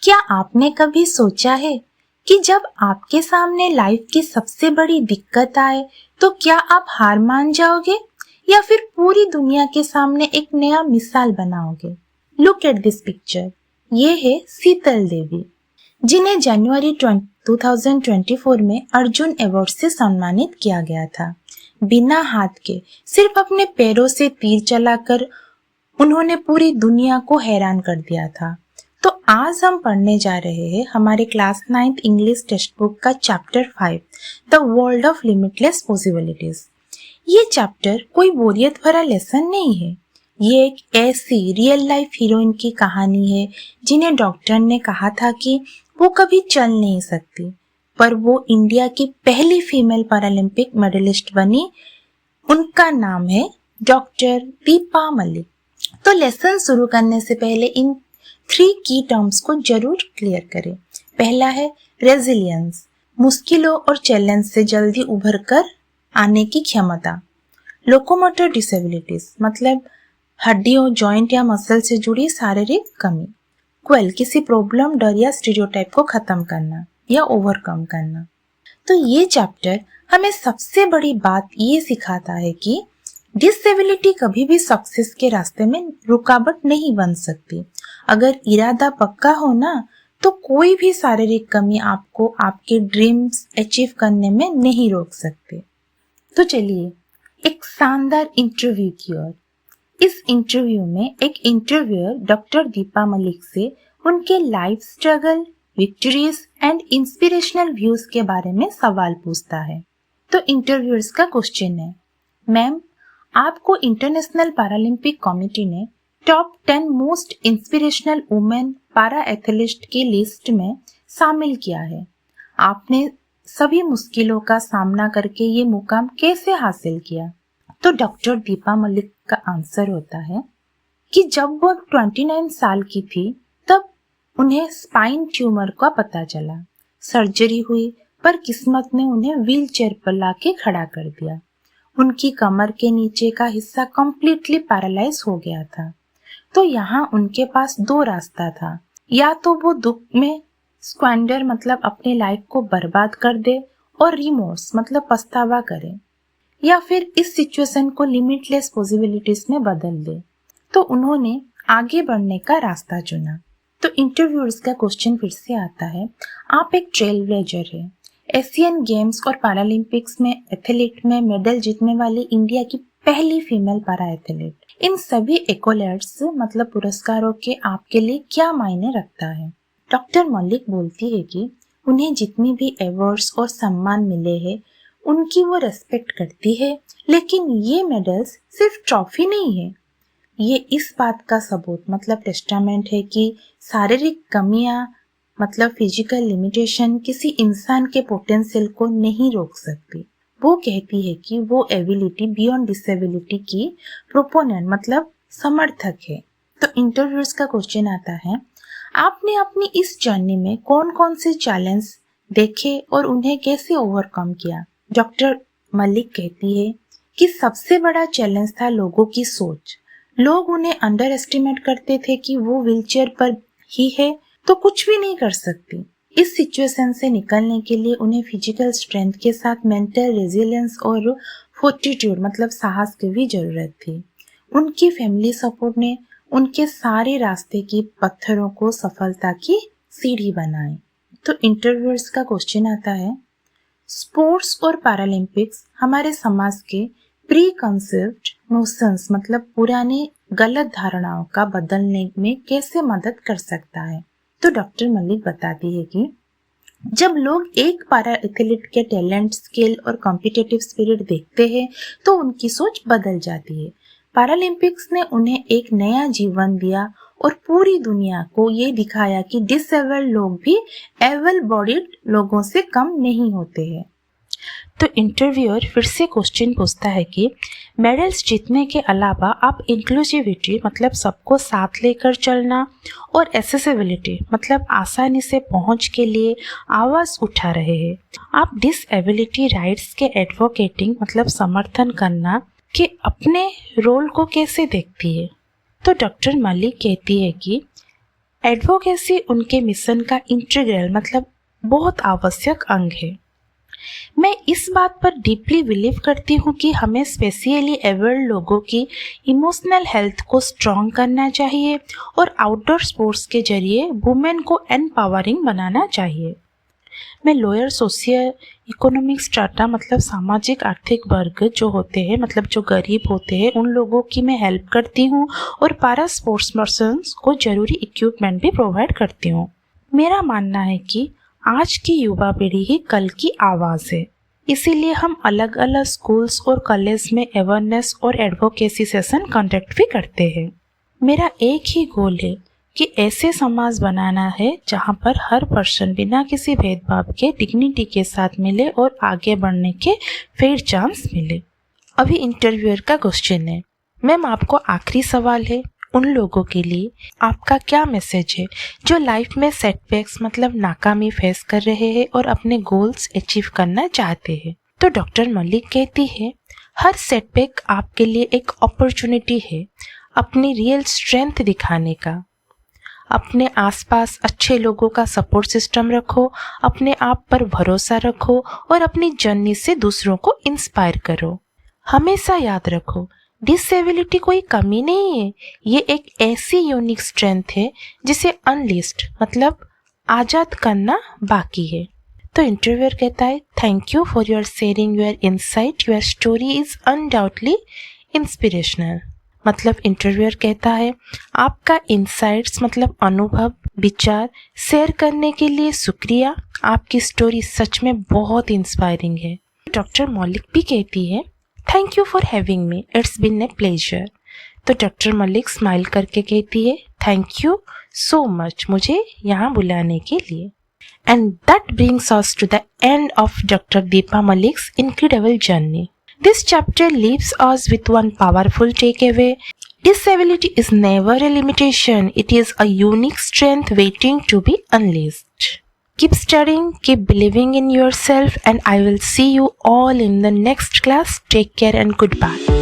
क्या आपने कभी सोचा है कि जब आपके सामने लाइफ की सबसे बड़ी दिक्कत आए तो क्या आप हार मान जाओगे या फिर पूरी दुनिया के सामने एक नया मिसाल बनाओगे? Look at this picture. ये है शीतल देवी, जिन्हें जनवरी 2024 में अर्जुन अवार्ड से सम्मानित किया गया था। बिना हाथ के सिर्फ अपने पैरों से तीर चलाकर उन्होंने पूरी दुनिया को हैरान कर दिया था। तो आज हम पढ़ने जा रहे हैं हमारे class 9th English text book का chapter 5, the world of limitless possibilities. ये चैप्टर कोई बोरियत भरा लेसन नहीं है। ये एक ऐसी रियल लाइफ हीरोइन की कहानी है जिन्हें डॉक्टर ने कहा था कि वो कभी चल नहीं सकती, पर वो इंडिया की पहली फीमेल पैरालंपिक मेडलिस्ट बनी। उनका नाम है डॉक्टर दीपा मलिक। तो लेसन शुरू करने से पहले इन 3 की टर्म्स को जरूर क्लियर करें। पहला है रेजिलियंस, मुश्किलों और चैलेंज से जल्दी उभर कर आने की क्षमता। लोकोमोटर डिसेबिलिटीज मतलब हड्डियों, जॉइंट या मसल से जुड़ी शारीरिक कमी। क्वेल, किसी प्रॉब्लम, डर या स्टीरियोटाइप को खत्म करना या ओवरकम करना। तो ये चैप्टर हमें सबसे बड़ी बात ये सिखाता है कि डिसेबिलिटी कभी भी सक्सेस के रास्ते में रुकावट नहीं बन सकती। अगर इरादा पक्का हो ना, तो कोई भी शारीरिक कमी आपको आपके ड्रीम्स अचीव करने में नहीं रोक सकते। तो चलिए एक शानदार इंटरव्यू की ओर। इस इंटरव्यू में एक इंटरव्यूअर डॉक्टर दीपा मलिक से उनके life struggle, victories and inspirational views के बारे में सवाल पूछता है। तो इंटरव्यूअर्स का क्वेश्चन है, मैम, आपको इंटरनेशनल पैरालंपिक कमेटी ने top 10 most inspirational women para athlete की लिस्ट में शामिल किया है। आपने सभी मुश्किलों का सामना करके ये मुकाम कैसे हासिल किया? तो डॉक्टर दीपा मलिक का आंसर होता है कि जब वो 29 साल की थी तब उन्हें स्पाइन ट्यूमर का पता चला। सर्जरी हुई, पर किस्मत ने उन्हें व्हील चेयर पर लाके खड़ा कर दिया। उनकी कमर के नीचे का हिस्सा कम्प्लीटली पैरालाइज हो गया था। तो यहाँ उनके पास 2 रास्ता था, या तो वो दुख में स्क्वेंडर मतलब अपनी लाइफ को बर्बाद कर दे और रिमोर्स मतलब पछतावा करे, या फिर इस सिचुएशन को लिमिटलेस पॉसिबिलिटीज में बदल दे। तो उन्होंने आगे बढ़ने का रास्ता चुना। तो इंटरव्यूअर्स का क्वेश्चन फिर से आता है, आप एक ट्रेल ब्लेजर है, एशियन गेम्स और पैरालंपिक्स में एथलीट में मेडल जीतने वाली इंडिया की पहली फीमेल पैरा एथलीट। इन सभी एक्कोलेट्स मतलब पुरस्कारों के आपके लिए क्या मायने रखता है? डॉक्टर मलिक बोलती है कि उन्हें जितनी भी अवार्ड्स और सम्मान मिले हैं उनकी वो रेस्पेक्ट करती है, लेकिन ये मेडल्स सिर्फ ट्रॉफी नहीं है। ये इस बात का सबूत मतलब टेस्टामेंट है कि शारीरिक कमियां मतलब फिजिकल लिमिटेशन किसी इंसान के पोटेंशियल को नहीं रोक सकती। वो कहती है कि वो एबिलिटी बियॉन्ड डिसेबिलिटी की प्रोपोनेंट मतलब समर्थक है। तो इंटरव्यूअर्स का क्वेश्चन आता है, आपने अपनी इस जर्नी में कौन कौन से चैलेंज देखे और उन्हें कैसे ओवरकम किया? डॉक्टर मलिक कहती है कि सबसे बड़ा चैलेंज था लोगों की सोच। लोग उन्हें अंडर एस्टिमेट करते थे कि वो व्हीलचेयर पर ही है तो कुछ भी नहीं कर सकती। इस सिचुएशन से निकलने के लिए उन्हें फिजिकल स्ट्रेंथ के साथ मेंटल रेजिलियंस और फोर्टिट्यूड मतलब साहस की भी जरूरत थी। उनकी फैमिली सपोर्ट ने उनके सारे रास्ते की पत्थरों को सफलता की सीढ़ी बनाई। तो इंटरव्यूअर्स का क्वेश्चन आता है, स्पोर्ट्स और पैरालंपिक्स हमारे समाज के प्री कंसेप्ट नोशंस मतलब पुराने गलत धारणाओं का बदलने में कैसे मदद कर सकता है? तो डॉक्टर मलिक बताती है कि जब लोग एक पैरा एथलीट के टैलेंट, स्किल और कॉम्पिटिटिव स्पिरिट देखते हैं तो उनकी सोच बदल जाती है। पैरालंपिक्स ने उन्हें एक नया जीवन दिया और पूरी दुनिया को ये दिखाया कि डिसेबल्ड लोग भी एबल बॉडीड लोगों से कम नहीं होते हैं। तो इंटरव्यूअर फिर से क्वेश्चन पूछता है कि मेडल्स जीतने के अलावा आप इंक्लूसिविटी मतलब सबको साथ लेकर चलना और एसेसिबिलिटी मतलब आसानी से पहुंच के लिए आवाज़ उठा रहे हैं। आप डिसेबिलिटी राइट्स के एडवोकेटिंग मतलब समर्थन करना के अपने रोल को कैसे देखती है? तो डॉक्टर मलिक कहती है कि एडवोकेसी उनके मिशन का इंटीग्रल मतलब बहुत आवश्यक अंग है। मैं इस बात पर डीपली बिलीव करती हूँ कि हमें स्पेशली एबल्ड लोगों की इमोशनल हेल्थ को स्ट्रॉन्ग करना चाहिए और आउटडोर स्पोर्ट्स के जरिए वुमेन को एम्पावरिंग बनाना चाहिए। मैं लोअर सोशियो इकोनॉमिक स्ट्राटा मतलब सामाजिक आर्थिक वर्ग जो होते हैं मतलब जो गरीब होते हैं उन लोगों की मैं हेल्प करती हूँ और पारा स्पोर्ट्स पर्सन्स को जरूरी इक्विपमेंट भी प्रोवाइड करती हूँ। मेरा मानना है कि आज की युवा पीढ़ी ही कल की आवाज़ है, इसीलिए हम अलग अलग स्कूल्स और कॉलेज में अवेयरनेस और एडवोकेसी सेशन कंडक्ट भी करते हैं। मेरा एक ही गोल है कि ऐसे समाज बनाना है जहाँ पर हर पर्सन बिना किसी भेदभाव के डिग्निटी के साथ मिले और आगे बढ़ने के फेयर चांस मिले। अभी इंटरव्यूअर का क्वेश्चन है, मैम आपको आखिरी सवाल है, उन लोगों के लिए आपका क्या मैसेज है जो लाइफ में सेटबैक्स मतलब नाकामी फेस कर रहे हैं और अपने गोल्स अचीव करना चाहते हैं? तो डॉक्टर मलिक कहती है, हर सेटबैक आपके लिए एक अपॉर्चुनिटी है अपनी रियल स्ट्रेंथ दिखाने का। अपने आसपास अच्छे लोगों का सपोर्ट सिस्टम रखो, अपने आप पर भरोसा रखो और अपनी जर्नी से दूसरों को इंस्पायर करो। हमेशा याद रखो, डिसेबिलिटी कोई कमी नहीं है, ये एक ऐसी यूनिक स्ट्रेंथ है जिसे अनलिस्ट मतलब आजाद करना बाकी है। तो इंटरव्यूअर कहता है, thank you for your sharing your insight, your story is undoubtedly inspirational. मतलब इंटरव्यूअर कहता है, आपका इनसाइट्स मतलब अनुभव विचार शेयर करने के लिए शुक्रिया, आपकी स्टोरी सच में बहुत इंस्पायरिंग है। डॉक्टर मलिक भी कहती है, thank you for having me, it's been a pleasure. तो डॉक्टर मलिक स्माइल करके कहती है, थैंक यू सो मच मुझे यहाँ बुलाने के लिए। And that brings us to the end of doctor Deepa Malik's incredible journey. This chapter leaves us with one powerful takeaway. Disability is never a limitation. It is a unique strength waiting to be unleashed. Keep studying, keep believing in yourself, and I will see you all in the next class. Take care and goodbye.